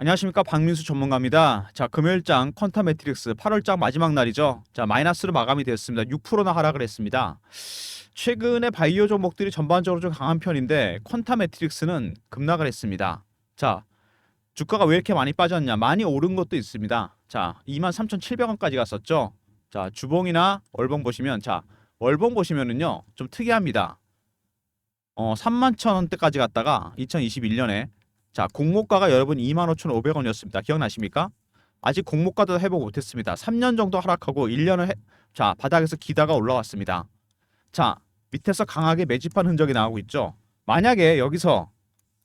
안녕하십니까, 박민수 전문가입니다. 자, 금요일장 퀀텀 매트릭스 8월장 마지막 날이죠. 자, 마이너스로 마감이 되었습니다. 6%나 하락을 했습니다. 최근에 바이오 종목들이 전반적으로 좀 강한 편인데 퀀텀 매트릭스는 급락을 했습니다. 자, 주가가 왜 이렇게 많이 빠졌냐? 많이 오른 것도 있습니다. 자, 23,700원까지 갔었죠. 자, 주봉이나 월봉 보시면, 자, 월봉 보시면은요 좀 특이합니다. 31,000원대까지 갔다가 2021년에, 자, 공모가가 여러분 25,500원이었습니다. 기억나십니까? 아직 공모가도 회복 못했습니다. 3년 정도 하락하고 1년을 자, 바닥에서 기다가 올라왔습니다. 자, 밑에서 강하게 매집한 흔적이 나오고 있죠. 만약에 여기서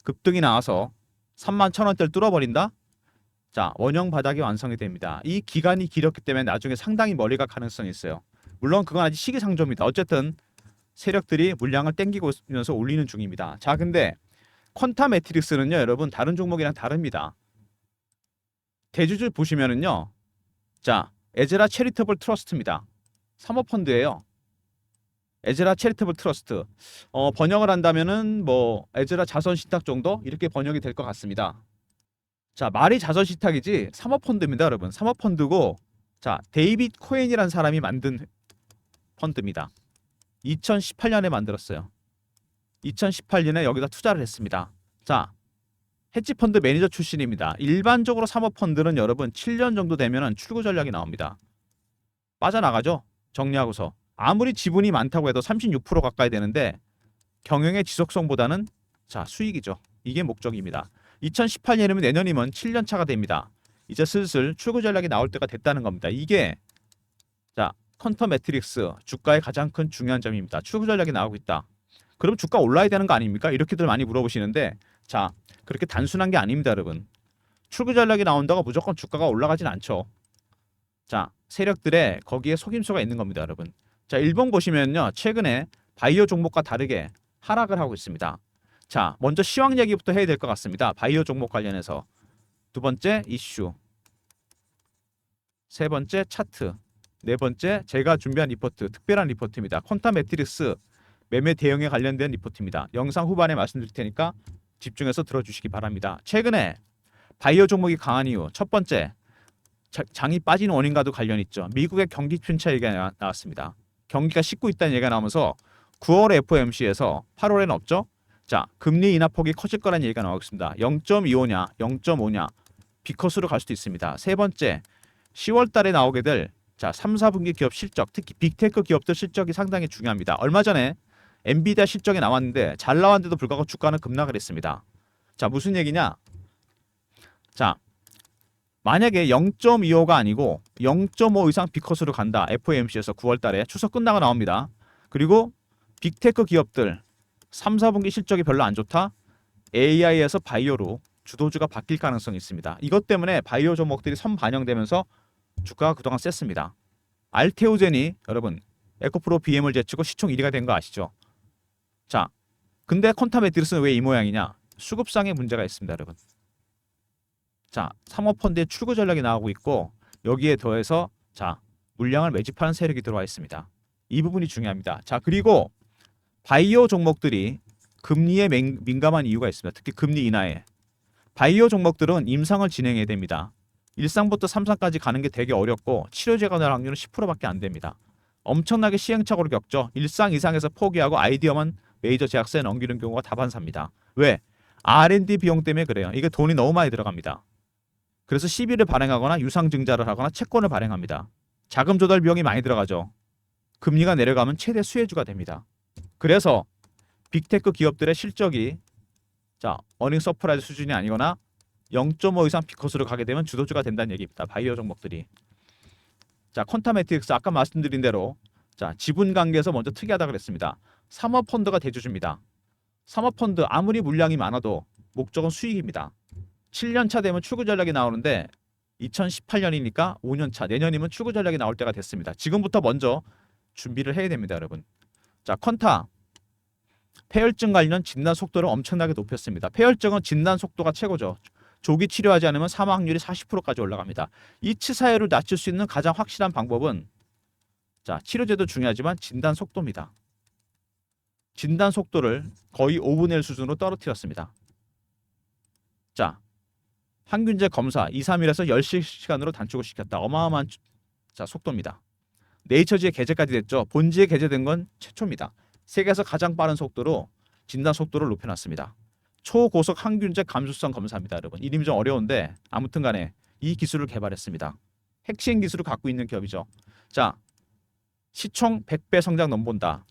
급등이 나와서 31,000원대를 뚫어버린다? 자, 원형 바닥이 완성이 됩니다. 이 기간이 길었기 때문에 나중에 상당히 멀리 갈 가능성이 있어요. 물론 그건 아직 시기상조입니다. 어쨌든 세력들이 물량을 땡기면서 올리는 중입니다. 자, 근데 퀀텀 매트릭스는요, 여러분 다른 종목이랑 다릅니다. 대주주 보시면은요, 자, 에즈라 체리터블 트러스트입니다. 사모펀드예요. 에즈라 체리터블 트러스트. 번역을 한다면은 뭐 에즈라 자선 신탁 정도 이렇게 번역이 될 것 같습니다. 자, 말이 자선 신탁이지 사모펀드입니다, 여러분. 사모펀드고, 자, 데이빗 코엔이라는 사람이 만든 펀드입니다. 2018년에 만들었어요. 2018년에 여기다 투자를 했습니다. 자, 헤지펀드 매니저 출신입니다. 일반적으로 사모펀드는 여러분 7년 정도 되면 출구 전략이 나옵니다. 빠져나가죠. 정리하고서. 아무리 지분이 많다고 해도 36% 가까이 되는데 경영의 지속성보다는, 자, 수익이죠. 이게 목적입니다. 2018년이면 내년이면 7년 차가 됩니다. 이제 슬슬 출구 전략이 나올 때가 됐다는 겁니다. 이게, 자, 퀀텀 매트릭스 주가의 가장 큰 중요한 점입니다. 출구 전략이 나오고 있다. 그럼 주가 올라야 되는 거 아닙니까? 이렇게들 많이 물어보시는데, 자, 그렇게 단순한 게 아닙니다, 여러분. 출구 전략이 나온다고 무조건 주가가 올라가진 않죠. 자, 세력들의 거기에 속임수가 있는 겁니다, 여러분. 자, 일본 보시면요, 최근에 바이오 종목과 다르게 하락을 하고 있습니다. 자, 먼저 시황 얘기부터 해야 될 것 같습니다. 바이오 종목 관련해서. 두 번째 이슈, 세 번째 차트, 네 번째 제가 준비한 리포트, 특별한 리포트입니다. 퀀텀 매트릭스 매매 대응에 관련된 리포트입니다. 영상 후반에 말씀드릴 테니까 집중해서 들어주시기 바랍니다. 최근에 바이오 종목이 강한 이유, 첫 번째, 장이 빠진 원인과도 관련 있죠. 미국의 경기 침체 얘기가 나왔습니다. 경기가 식고 있다는 얘기가 나오면서 9월 FOMC에서 8월에는 없죠. 자, 금리 인하폭이 커질 거라는 얘기가 나오고 있습니다. 0.25냐, 0.5냐, 비커스로 갈 수도 있습니다. 세 번째, 10월 달에 나오게 될, 자, 3, 4분기 기업 실적, 특히 빅테크 기업들 실적이 상당히 중요합니다. 얼마 전에 엔비디아 실적이 나왔는데 잘 나왔는데도 불구하고 주가는 급락을 했습니다. 자, 무슨 얘기냐? 자, 만약에 0.25가 아니고 0.5 이상 비컷으로 간다. FOMC에서 9월 달에 추석 끝나고 나옵니다. 그리고 빅테크 기업들 3, 4분기 실적이 별로 안 좋다. AI에서 바이오로 주도주가 바뀔 가능성이 있습니다. 이것 때문에 바이오 종목들이 선반영되면서 주가가 그동안 셌습니다. 알테오젠이 여러분 에코프로 BM을 제치고 시총 1위가 된 거 아시죠? 자, 근데 퀀텀 매트릭스는 왜 이 모양이냐? 수급상의 문제가 있습니다, 여러분. 자, 사모펀드의 출구 전략이 나오고 있고 여기에 더해서, 자, 물량을 매집하는 세력이 들어와 있습니다. 이 부분이 중요합니다. 자, 그리고 바이오 종목들이 금리에 민감한 이유가 있습니다. 특히 금리 인하에. 바이오 종목들은 임상을 진행해야 됩니다. 1상부터 3상까지 가는 게 되게 어렵고 치료제가 나올 확률은 10%밖에 안 됩니다. 엄청나게 시행착오를 겪죠. 1상 이상에서 포기하고 아이디어만 메이저 제약사에 넘기는 경우가 다반사입니다. 왜? R&D 비용 때문에 그래요. 이게 돈이 너무 많이 들어갑니다. 그래서 시비를 발행하거나 유상증자를 하거나 채권을 발행합니다. 자금 조달 비용이 많이 들어가죠. 금리가 내려가면 최대 수혜주가 됩니다. 그래서 빅테크 기업들의 실적이, 자, 어닝 서프라이즈 수준이 아니거나 0.5 이상 비컷으로 가게 되면 주도주가 된다는 얘기입니다. 바이오 종목들이. 자, 퀀텀 매트릭스 아까 말씀드린 대로, 자, 지분 관계에서 먼저 특이하다 그랬습니다. 사모펀드가 대주주입니다. 사모펀드 아무리 물량이 많아도 목적은 수익입니다. 7년 차 되면 출구 전략이 나오는데 2018년이니까 5년 차, 내년이면 출구 전략이 나올 때가 됐습니다. 지금부터 먼저 준비를 해야 됩니다, 여러분. 자, 퀀타 폐혈증 관련 진단 속도를 엄청나게 높였습니다. 폐혈증은 진단 속도가 최고죠. 조기 치료하지 않으면 사망 확률이 40%까지 올라갑니다. 이 치사율을 낮출 수 있는 가장 확실한 방법은, 자, 치료제도 중요하지만 진단 속도입니다. 진단 속도를 거의 5분의 1 수준으로 떨어뜨렸습니다. 자, 항균제 검사 2, 3일에서 10시간으로 단축을 시켰다. 어마어마한 자 속도입니다. 네이처지에 게재까지 됐죠. 본지에 게재된 건 최초입니다. 세계에서 가장 빠른 속도로 진단 속도를 높여놨습니다. 초고속 항균제 감수성 검사입니다, 여러분. 이름이 좀 어려운데 아무튼간에 이 기술을 개발했습니다. 핵심 기술을 갖고 있는 기업이죠. 자, 시총 100배 성장 넘본다.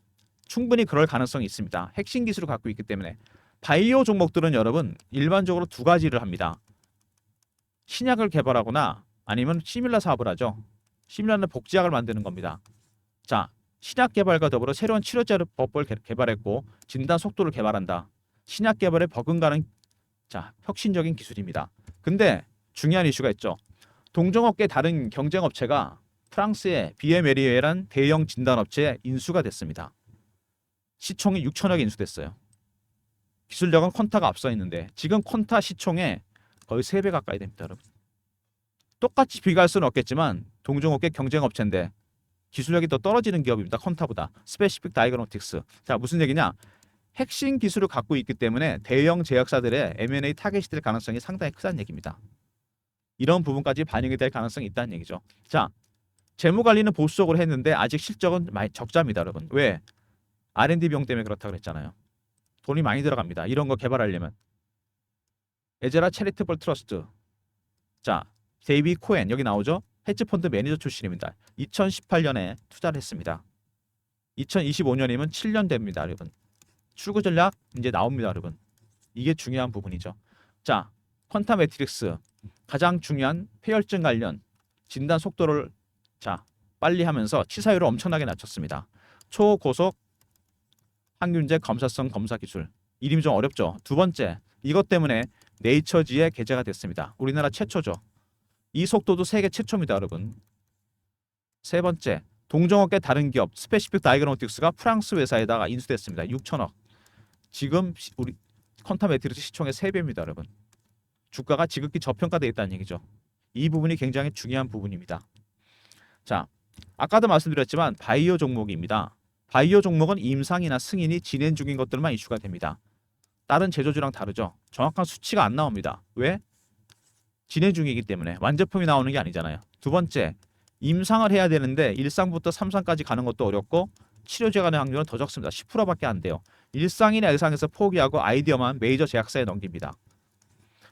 충분히 그럴 가능성이 있습니다. 핵심 기술을 갖고 있기 때문에. 바이오 종목들은 여러분 일반적으로 두 가지를 합니다. 신약을 개발하거나 아니면 시밀라 사업을 하죠. 시밀라는 복제약을 만드는 겁니다. 자, 신약 개발과 더불어 새로운 치료제법을 개발했고 진단 속도를 개발한다. 신약 개발에 버금가는 혁신적인 기술입니다. 근데 중요한 이슈가 있죠. 동종업계 다른 경쟁 업체가 프랑스의 비에메리에란 대형 진단 업체에 인수가 됐습니다. 시총이 6천억에 인수됐어요. 기술력은 퀀타가 앞서 있는데 지금 퀀타 시총에 거의 3배 가까이 됩니다, 여러분. 똑같이 비교할 수는 없겠지만 동종업계 경쟁 업체인데 기술력이 더 떨어지는 기업입니다. 퀀타보다. 스페시픽 다이그노틱스. 자, 무슨 얘기냐? 핵심 기술을 갖고 있기 때문에 대형 제약사들의 M&A 타겟이 될 가능성이 상당히 크다는 얘기입니다. 이런 부분까지 반영이 될 가능성이 있다는 얘기죠. 자, 재무 관리는 보수적으로 했는데 아직 실적은 많이 적자입니다, 여러분. 왜? R&D 비용 때문에 그렇다고 그랬잖아요. 돈이 많이 들어갑니다. 이런 거 개발하려면. 에제라 체리티블 트러스트. 자, 데이비 코엔 여기 나오죠? 헤지펀드 매니저 출신입니다. 2018년에 투자를 했습니다. 2025년이면 7년 됩니다, 여러분. 출구 전략 이제 나옵니다, 여러분. 이게 중요한 부분이죠. 자, 퀀타 매트릭스 가장 중요한 폐혈증 관련 진단 속도를 빨리 하면서 치사율을 엄청나게 낮췄습니다. 초고속 항균제 검사성 검사 기술. 이름이 좀 어렵죠. 두 번째, 이것 때문에 네이처지에 게재가 됐습니다. 우리나라 최초죠. 이 속도도 세계 최초입니다, 여러분. 세 번째, 동종업계 다른 기업 스페시픽 다이그노틱스가 프랑스 회사에다가 인수됐습니다. 6천억. 지금 우리 퀀타 매트릭스 시총의 3배입니다, 여러분. 주가가 지극히 저평가되어 있다는 얘기죠. 이 부분이 굉장히 중요한 부분입니다. 자, 아까도 말씀드렸지만 바이오 종목입니다. 바이오 종목은 임상이나 승인이 진행 중인 것들만 이슈가 됩니다. 다른 제조주랑 다르죠. 정확한 수치가 안 나옵니다. 왜? 진행 중이기 때문에. 완제품이 나오는 게 아니잖아요. 두 번째, 임상을 해야 되는데 1상부터 3상까지 가는 것도 어렵고 치료제 간의 확률은 더 적습니다. 10%밖에 안 돼요. 1상이나 2상에서 포기하고 아이디어만 메이저 제약사에 넘깁니다.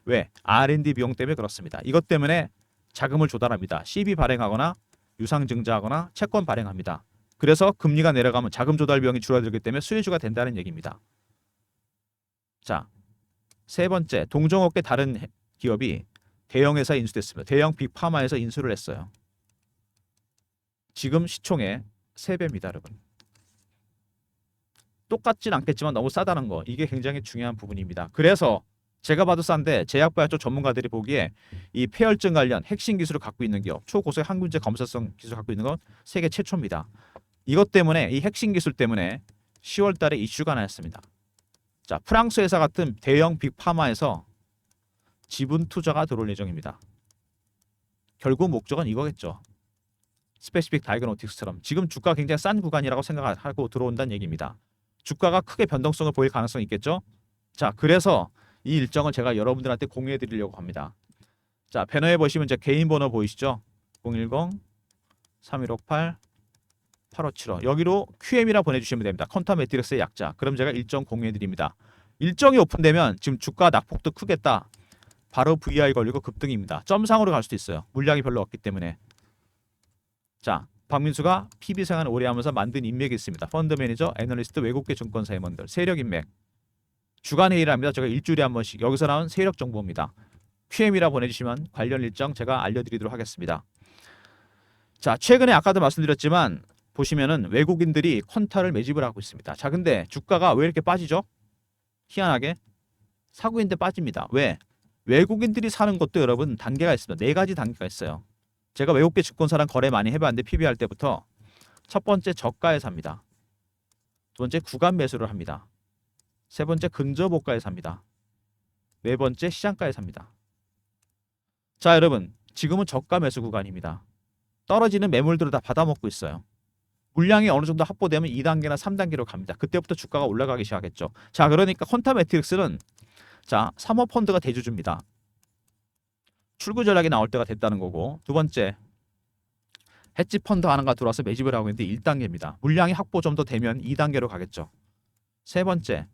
왜? R&D 비용 때문에 그렇습니다. 이것 때문에 자금을 조달합니다. CB 발행하거나 유상증자하거나 채권 발행합니다. 그래서 금리가 내려가면 자금 조달 비용이 줄어들기 때문에 수혜주가 된다는 얘기입니다. 자, 세 번째, 동종업계 다른 기업이 대형 회사에 인수됐습니다. 대형 빅파마에서 인수를 했어요. 지금 시총의 3배입니다, 여러분. 똑같진 않겠지만 너무 싸다는 거. 이게 굉장히 중요한 부분입니다. 그래서 제가 봐도 싼데 제약바이오 쪽 전문가들이 보기에 이 폐혈증 관련 핵심 기술을 갖고 있는 기업, 초고속 항균제 검사성 기술을 갖고 있는 건 세계 최초입니다. 이것 때문에 이 핵심 기술 때문에 10월 달에 이슈가 나왔습니다. 자, 프랑스 회사 같은 대형 빅파마에서 지분 투자가 들어올 예정입니다. 결국 목적은 이거겠죠. 스페시픽 다이그노틱스처럼 지금 주가 굉장히 싼 구간이라고 생각하고 들어온다는 얘기입니다. 주가가 크게 변동성을 보일 가능성이 있겠죠. 자, 그래서 이 일정을 제가 여러분들한테 공유해 드리려고 합니다. 자, 배너에 보시면 제 개인 번호 보이시죠? 010-3158-8575 여기로 QM이라 보내주시면 됩니다. 퀀타 매트릭스의 약자. 그럼 제가 일정 공유해 드립니다. 일정이 오픈되면 지금 주가 낙폭도 크겠다. 바로 VI 걸리고 급등입니다. 점상으로 갈 수도 있어요. 물량이 별로 없기 때문에. 자, 박민수가 PB생활 오래 하면서 만든 인맥이 있습니다. 펀드 매니저, 애널리스트, 외국계 증권사 임원들, 세력 인맥. 주간 회의를 합니다. 제가 일주일에 한 번씩. 여기서 나온 세력 정보입니다. QM이라 보내주시면 관련 일정 제가 알려드리도록 하겠습니다. 자, 최근에 아까도 말씀드렸지만 보시면은 외국인들이 퀀타를 매집을 하고 있습니다. 자, 근데 주가가 왜 이렇게 빠지죠? 희한하게 사고 있는데 빠집니다. 왜? 외국인들이 사는 것도 여러분 단계가 있습니다. 4가지 단계가 있어요. 제가 외국계 증권사랑 거래 많이 해봤는데 PBR 때부터 첫 번째 저가에 삽니다. 두 번째 구간 매수를 합니다. 세 번째 근저보가에 삽니다. 네 번째 시장가에 삽니다. 자, 여러분 지금은 저가 매수 구간입니다. 떨어지는 매물들을 다 받아먹고 있어요. 물량이 어느 정도 확보되면 2단계나 3단계로 갑니다. 그때부터 주가가 올라가기 시작했죠. 자, 그러니까 퀀타 매트릭스는 자, 사모펀드가 대주주입니다. 출구 전략이 나올 때가 됐다는 거고, 두 번째, 헤지 펀드 하나가 들어와서 매집을 하고 있는데 1단계입니다. 물량이 확보 좀 더 되면 2단계로 가겠죠. 세 번째,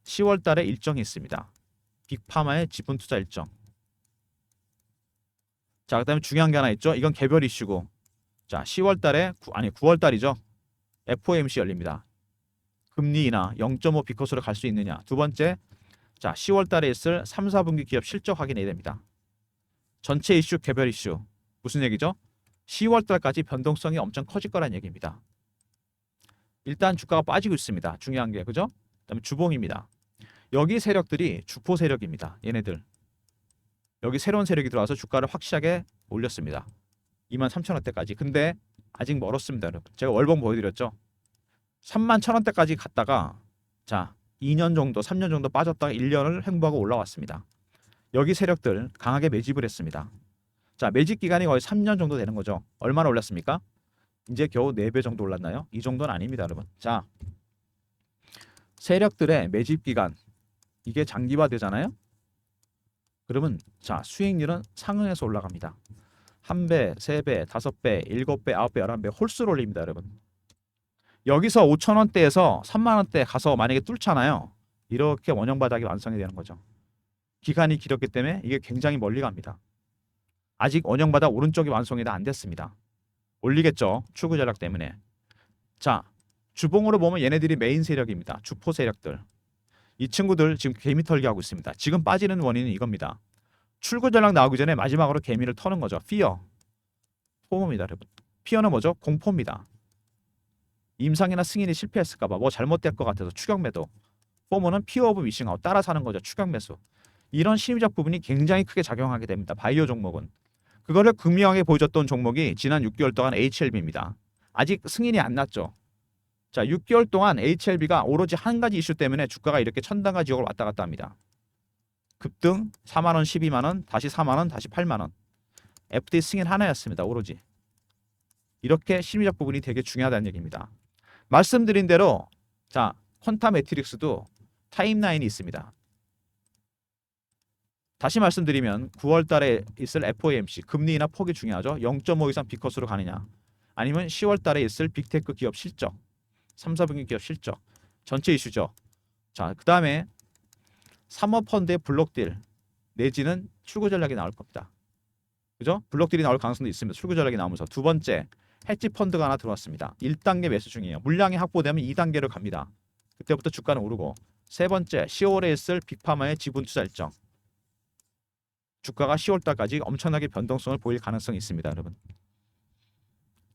10월 달에 일정이 있습니다. 빅파마의 지분 투자 일정. 자, 그다음에 중요한 게 하나 있죠. 이건 개별 이슈고. 자, 10월 달에 9월 달이죠. FOMC 열립니다. 금리 인하 0.5 비컷으로 갈 수 있느냐. 두 번째, 자, 10월 달에 있을 3, 4분기 기업 실적 확인해야 됩니다. 전체 이슈, 개별 이슈. 무슨 얘기죠? 10월 달까지 변동성이 엄청 커질 거란 얘기입니다. 일단 주가가 빠지고 있습니다. 중요한 게, 그죠? 그다음에 주봉입니다. 여기 세력들이 주포 세력입니다. 얘네들. 여기 새로운 세력이 들어와서 주가를 확실하게 올렸습니다. 23,000원대까지. 근데 아직 멀었습니다, 여러분. 제가 월봉 보여드렸죠. 31,000원대까지 갔다가 자, 2년 정도, 3년 정도 빠졌다가 1년을 횡보하고 올라왔습니다. 여기 세력들 강하게 매집을 했습니다. 자, 매집 기간이 거의 3년 정도 되는 거죠. 얼마나 올랐습니까? 이제 겨우 4배 정도 올랐나요? 이 정도는 아닙니다, 여러분. 자, 세력들의 매집 기간 이게 장기화되잖아요. 그러면 자, 수익률은 상응해서 올라갑니다. 1배, 3배, 5배, 7배, 9배, 11배 홀수로 올립니다, 여러분. 여기서 5,000원대에서 3만원대 가서 만약에 뚫잖아요. 이렇게 원형 바닥이 완성이 되는 거죠. 기간이 길었기 때문에 이게 굉장히 멀리 갑니다. 아직 원형 바닥 오른쪽이 완성이 다 안 됐습니다. 올리겠죠. 출구 전략 때문에. 자, 주봉으로 보면 얘네들이 메인 세력입니다. 주포 세력들. 이 친구들 지금 개미 털기 하고 있습니다. 지금 빠지는 원인은 이겁니다. 출구 전략 나오기 전에 마지막으로 개미를 터는 거죠. 피어. 포모입니다, 여러분. 피어는 뭐죠? 공포입니다. 임상이나 승인이 실패했을까봐 뭐 잘못될 것 같아서 추격 매도. 포모는 피어 오브 미싱아웃 따라 사는 거죠. 추격 매수. 이런 심리적 부분이 굉장히 크게 작용하게 됩니다. 바이오 종목은. 그거를 극명하게 보여줬던 종목이 지난 6개월 동안 HLB입니다. 아직 승인이 안 났죠. 자, 6개월 동안 HLB가 오로지 한 가지 이슈 때문에 주가가 이렇게 천당과 지옥을 왔다 갔다 합니다. 급등 4만원, 12만원, 다시 4만원, 다시 8만원. FD 승인 하나였습니다. 오로지. 이렇게 심리적 부분이 되게 중요하다는 얘기입니다. 말씀드린 대로 자, 퀀타 매트릭스도 타임라인이 있습니다. 다시 말씀드리면 9월 달에 있을 FOMC 금리 인하 폭이 중요하죠. 0.5 이상 비컷으로 가느냐. 아니면 10월 달에 있을 빅테크 기업 실적. 3, 4분기 기업 실적. 전체 이슈죠. 자, 그다음에 사모펀드의 블록딜 내지는 출구 전략이 나올 겁니다. 그죠? 블록딜이 나올 가능성도 있습니다. 출구 전략이 나오면서. 두 번째, 헤지 펀드가 하나 들어왔습니다. 1단계 매수 중이에요. 물량이 확보되면 2단계로 갑니다. 그때부터 주가는 오르고. 세 번째, 10월에 있을 빅파마의 지분 투자 일정. 주가가 10월 달까지 엄청나게 변동성을 보일 가능성이 있습니다, 여러분.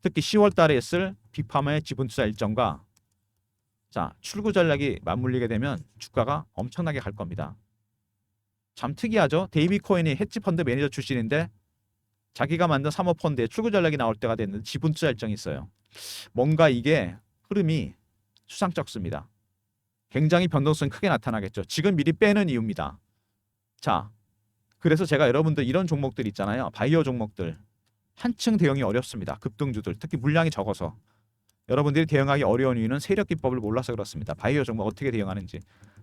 특히 10월 달에 있을 빅파마의 지분 투자 일정과 자, 출구 전략이 맞물리게 되면 주가가 엄청나게 갈 겁니다. 참 특이하죠? 데이비 코인이 헤지 펀드 매니저 출신인데 자기가 만든 사모펀드에 출구 전략이 나올 때가 됐는데 지분 투자 일정이 있어요. 뭔가 이게 흐름이 수상쩍습니다. 굉장히 변동성이 크게 나타나겠죠. 지금 미리 빼는 이유입니다. 자, 그래서 제가 여러분들 이런 종목들 있잖아요. 바이오 종목들. 한층 대응이 어렵습니다. 급등주들. 특히 물량이 적어서. 여러분들이 대응하기 어려운 이유는 세력 기법을 몰라서 그렇습니다. 바이오 종목 어떻게 대응하는지.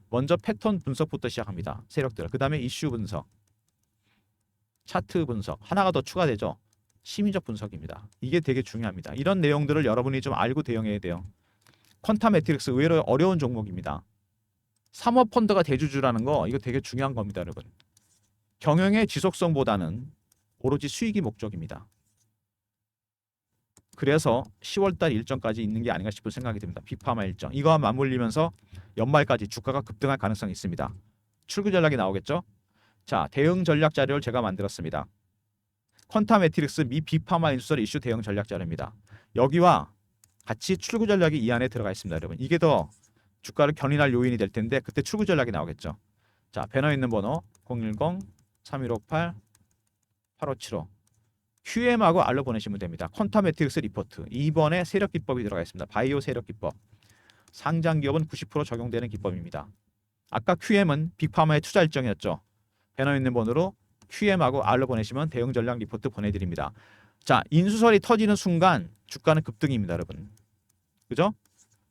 먼저 패턴 분석부터 시작합니다. 세력들. 그 다음에 이슈 분석. 차트 분석. 하나가 더 추가되죠. 심리적 분석입니다. 이게 되게 중요합니다. 이런 내용들을 여러분이 좀 알고 대응해야 돼요. 퀀타 매트릭스 의외로 어려운 종목입니다. 사모펀드가 대주주라는 거 이거 되게 중요한 겁니다, 여러분. 경영의 지속성보다는 오로지 수익이 목적입니다. 그래서 10월달 일정까지 있는 게 아닌가 싶은 생각이 듭니다. 빅파마 일정. 이거와 맞물리면서 연말까지 주가가 급등할 가능성이 있습니다. 출구 전략이 나오겠죠? 자, 대응 전략 자료를 제가 만들었습니다. 퀀타 매트릭스 미 빅파마 인수설 이슈 대응 전략 자료입니다. 여기와 같이 출구 전략이 이 안에 들어가 있습니다, 여러분. 이게 더 주가를 견인할 요인이 될 텐데 그때 출구 전략이 나오겠죠. 자, 배너 있는 번호 010-3158-8575 QM하고 R로 보내시면 됩니다. 퀀타 매트릭스 리포트 2번에 세력 기법이 들어가 있습니다. 바이오 세력 기법. 상장 기업은 90% 적용되는 기법입니다. 아까 QM은 빅파마의 투자 일정이었죠. 배너 있는 번호로 QM하고 R로 보내시면 대응 전략 리포트 보내드립니다. 자, 인수설이 터지는 순간 주가는 급등입니다, 여러분. 그죠?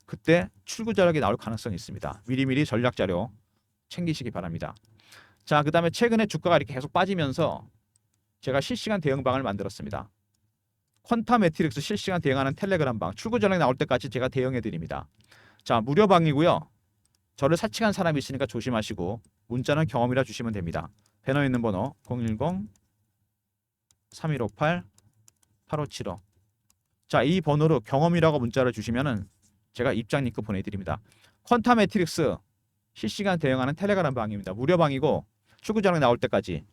그때 출구 전략이 나올 가능성이 있습니다. 미리미리 전략 자료 챙기시기 바랍니다. 자, 그 다음에 최근에 주가가 이렇게 계속 빠지면서 제가 실시간 대응방을 만들었습니다. 퀀타 매트릭스 실시간 대응하는 텔레그램 방 출구 전략 나올 때까지 제가 대응해 드립니다. 자, 무료방이고요. 저를 사칭한 사람이 있으니까 조심하시고 문자는 경험이라 주시면 됩니다. 배너에 있는 번호 010-3158-8575. 자, 이 번호로 경험이라고 문자를 주시면은 제가 입장 링크 보내드립니다. 퀀타 매트릭스 실시간 대응하는 텔레그램 방입니다. 무료방이고 출구 전략 나올 때까지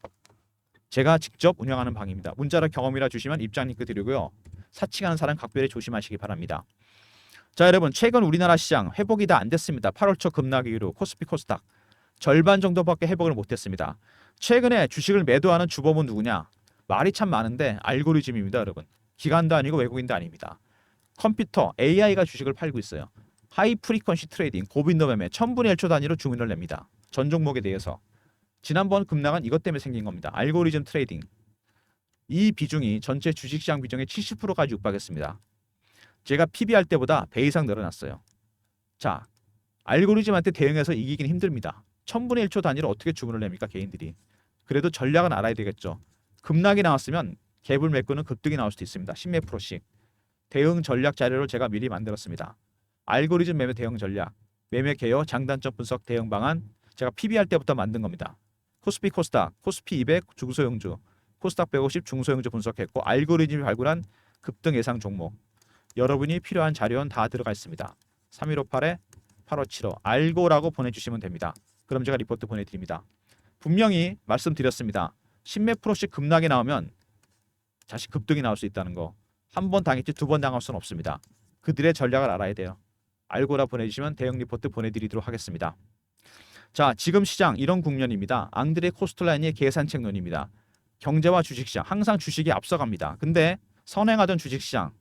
제가 직접 운영하는 방입니다. 문자로 경험이라 주시면 입장 링크 드리고요. 사칭하는 사람 각별히 조심하시기 바랍니다. 자, 여러분, 최근 우리나라 시장 회복이 다 안 됐습니다. 8월 초 급락 이후로 코스피 코스닥 절반 정도밖에 회복을 못했습니다. 최근에 주식을 매도하는 주범은 누구냐? 말이 참 많은데 알고리즘입니다, 여러분. 기관도 아니고 외국인도 아닙니다. 컴퓨터 AI가 주식을 팔고 있어요. 하이 프리퀀시 트레이딩 고빈도 매매 1000분의 1초 단위로 주문을 냅니다. 전 종목에 대해서. 지난번 급락은 이것 때문에 생긴 겁니다. 알고리즘 트레이딩. 이 비중이 전체 주식시장 비중의 70%까지 육박했습니다. 제가 PBR 때보다 배 이상 늘어났어요. 자, 알고리즘한테 대응해서 이기긴 힘듭니다. 1000분의 1초 단위로 어떻게 주문을 냅니까, 개인들이. 그래도 전략은 알아야 되겠죠. 급락이 나왔으면 갭을 메꾸는 급등이 나올 수도 있습니다. 10몇 프로씩. 대응 전략 자료를 제가 미리 만들었습니다. 알고리즘 매매 대응 전략, 매매 개요, 장단점 분석 대응 방안, 제가 PBR 때부터 만든 겁니다. 코스피 코스닥, 코스피 200 중소형주, 코스닥 150 중소형주 분석했고 알고리즘이 발굴한 급등 예상 종목. 여러분이 필요한 자료는 다 들어가 있습니다. 3158-8575 알고라고 보내주시면 됩니다. 그럼 제가 리포트 보내드립니다. 분명히 말씀드렸습니다. 10몇 프로씩 급락이 나오면 다시 급등이 나올 수 있다는 거. 한 번 당했지 두 번 당할 수는 없습니다. 그들의 전략을 알아야 돼요. 알고라 보내주시면 대응 리포트 보내드리도록 하겠습니다. 자, 지금 시장 이런 국면입니다. 앙드레 코스톨라니의 계산책론입니다. 경제와 주식시장 항상 주식이 앞서갑니다. 근데 선행하던 주식시장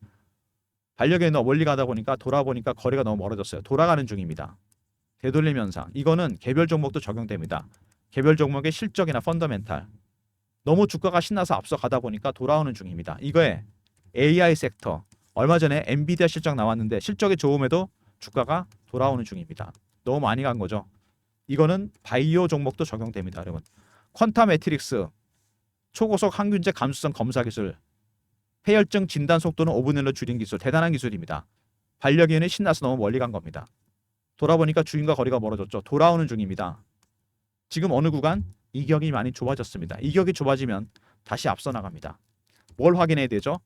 반력에 너무 멀리 가다 보니까 돌아보니까 거리가 너무 멀어졌어요. 돌아가는 중입니다. 되돌림 현상. 이거는 개별 종목도 적용됩니다. 개별 종목의 실적이나 펀더멘탈. 너무 주가가 신나서 앞서가다 보니까 돌아오는 중입니다. 이거에 AI 섹터. 얼마 전에 엔비디아 실적 나왔는데 실적이 좋음에도 주가가 돌아오는 중입니다. 너무 많이 간 거죠. 이거는 바이오 종목도 적용됩니다, 여러분. 퀀타 매트릭스, 초고속 항균제 감수성 검사 기술, 폐혈증 진단 속도는 5분의 1로 줄인 기술, 대단한 기술입니다. 반려견이 신나서 너무 멀리 간 겁니다. 돌아보니까 주인과 거리가 멀어졌죠. 돌아오는 중입니다. 지금 어느 구간? 이격이 많이 좁아졌습니다. 이격이 좁아지면 다시 앞서 나갑니다. 뭘 확인해야 되죠?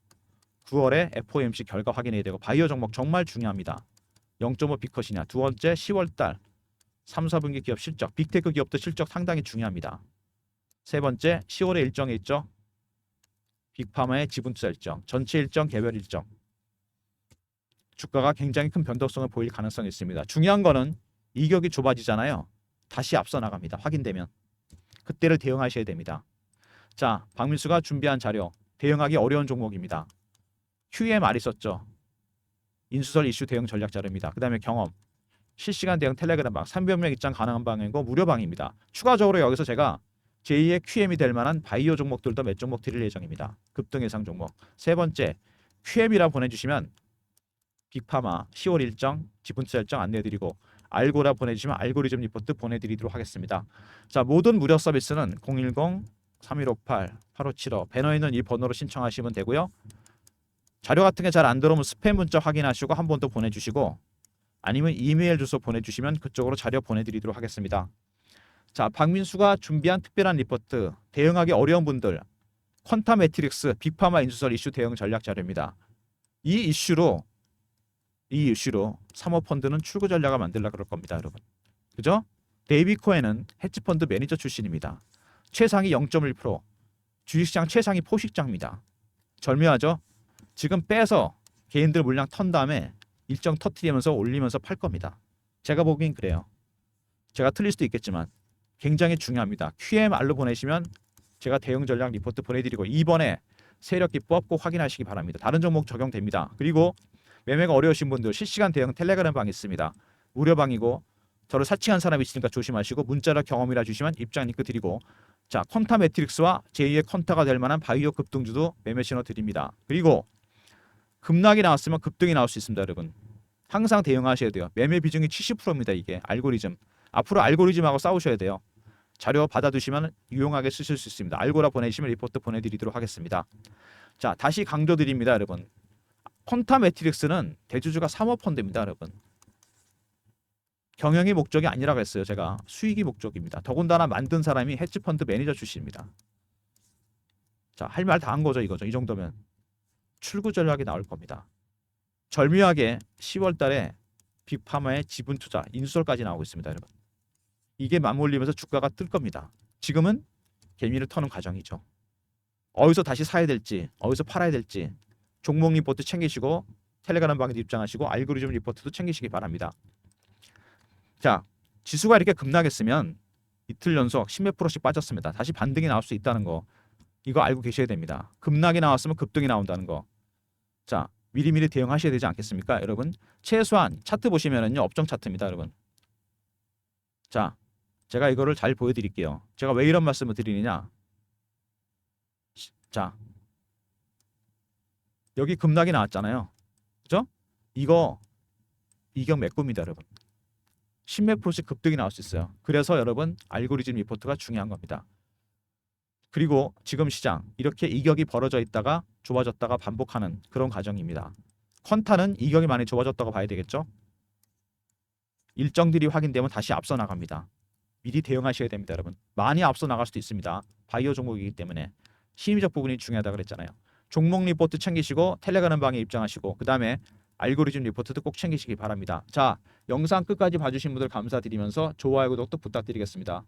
9월에 FOMC 결과 확인해야 되고 바이오 종목 정말 중요합니다. 0.5 비컷이냐. 두 번째 10월달 3, 4분기 기업 실적, 빅테크 기업도 실적 상당히 중요합니다. 세 번째 10월에 일정이 있죠. 빅파마의 지분투자 일정, 전체 일정, 개별 일정. 주가가 굉장히 큰 변동성을 보일 가능성이 있습니다. 중요한 거는 이격이 좁아지잖아요. 다시 앞서 나갑니다. 확인되면. 그때를 대응하셔야 됩니다. 자, 박민수가 준비한 자료. 대응하기 어려운 종목입니다. QMR 있었죠. 인수설 이슈 대응 전략 자료입니다. 그 다음에 경험. 실시간 대응 텔레그램 방. 300명 입장 가능한 방이고 무료방입니다. 추가적으로 여기서 제가 제2의 QM이 될 만한 바이오 종목들도 몇 종목 드릴 예정입니다. 급등 예상 종목. 세 번째 QM이라 보내주시면 빅파마 10월 일정, 지분투자 일정 안내해드리고 알고라 보내주시면 알고리즘 리포트 보내드리도록 하겠습니다. 자, 모든 무료 서비스는 010-3158-8575 배너에 있는 이 번호로 신청하시면 되고요. 자료 같은 게 잘 안 들어오면 스팸 문자 확인하시고 한 번 더 보내주시고 아니면 이메일 주소 보내주시면 그쪽으로 자료 보내드리도록 하겠습니다. 자, 박민수가 준비한 특별한 리포트, 대응하기 어려운 분들, 퀀타 매트릭스, 빅파마 인수설 이슈 대응 전략 자료입니다. 이 이슈로 사모펀드는 출구 전략을 만들려고 그럴 겁니다, 여러분. 그죠? 데이비 코엔은 헤지펀드 매니저 출신입니다. 최상위 0.1%, 주식시장 최상위 포식자입니다. 절묘하죠? 지금 빼서 개인들 물량 턴 다음에 일정 터트리면서 올리면서 팔 겁니다. 제가 보기엔 그래요. 제가 틀릴 수도 있겠지만 굉장히 중요합니다. QMR로 보내시면 제가 대응 전략 리포트 보내드리고 이번에 세력 기법 꼭 확인하시기 바랍니다. 다른 종목 적용됩니다. 그리고 매매가 어려우신 분들 실시간 대응 텔레그램 방 있습니다. 무료방이고 저를 사칭한 사람이 있으니까 조심하시고 문자라 경험이라 주시면 입장 링크 드리고 자, 퀀타 매트릭스와 제2의 퀀타가 될 만한 바이오 급등주도 매매 신호 드립니다. 그리고 급락이 나왔으면 급등이 나올 수 있습니다, 여러분. 항상 대응하셔야 돼요. 매매 비중이 70%입니다. 이게 알고리즘. 앞으로 알고리즘하고 싸우셔야 돼요. 자료 받아두시면 유용하게 쓰실 수 있습니다. 알고라 보내시면 리포트 보내드리도록 하겠습니다. 자, 다시 강조드립니다, 여러분. 퀀타 매트릭스는 대주주가 사모펀드입니다, 여러분. 경영이 목적이 아니라고 했어요. 제가 수익이 목적입니다. 더군다나 만든 사람이 헤지펀드 매니저 출신입니다. 자, 할 말 다 한 거죠, 이거죠. 이 정도면 출구 전략이 나올 겁니다. 절묘하게 10월 달에 빅파마의 지분 투자 인수설까지 나오고 있습니다, 여러분. 이게 맞물리면서 주가가 뜰 겁니다. 지금은 개미를 터는 과정이죠. 어디서 다시 사야 될지, 어디서 팔아야 될지 종목 리포트 챙기시고 텔레그램 방에도 입장하시고 알고리즘 리포트도 챙기시기 바랍니다. 자, 지수가 이렇게 급락했으면 이틀 연속 10몇 프로씩 빠졌습니다. 다시 반등이 나올 수 있다는 거 이거 알고 계셔야 됩니다. 급락이 나왔으면 급등이 나온다는 거. 자, 미리미리 대응하셔야 되지 않겠습니까, 여러분? 최소한 차트 보시면은요, 업종 차트입니다, 여러분. 자, 제가 이거를 잘 보여드릴게요. 제가 왜 이런 말씀을 드리느냐? 자, 여기 급락이 나왔잖아요, 그죠? 이거 이격 메꾸입니다, 여러분. 10몇 프로씩 급등이 나올 수 있어요. 그래서 여러분 알고리즘 리포트가 중요한 겁니다. 그리고 지금 시장 이렇게 이격이 벌어져 있다가 좁아졌다가 반복하는 그런 과정입니다. 퀀타는 이격이 많이 좁아졌다고 봐야 되겠죠. 일정들이 확인되면 다시 앞서 나갑니다. 미리 대응하셔야 됩니다, 여러분. 많이 앞서 나갈 수도 있습니다. 바이오 종목이기 때문에 심리적 부분이 중요하다고 그랬잖아요. 종목 리포트 챙기시고 텔레그램 방에 입장하시고 그 다음에 알고리즘 리포트도 꼭 챙기시기 바랍니다. 자, 영상 끝까지 봐주신 분들 감사드리면서 좋아요, 구독도 부탁드리겠습니다.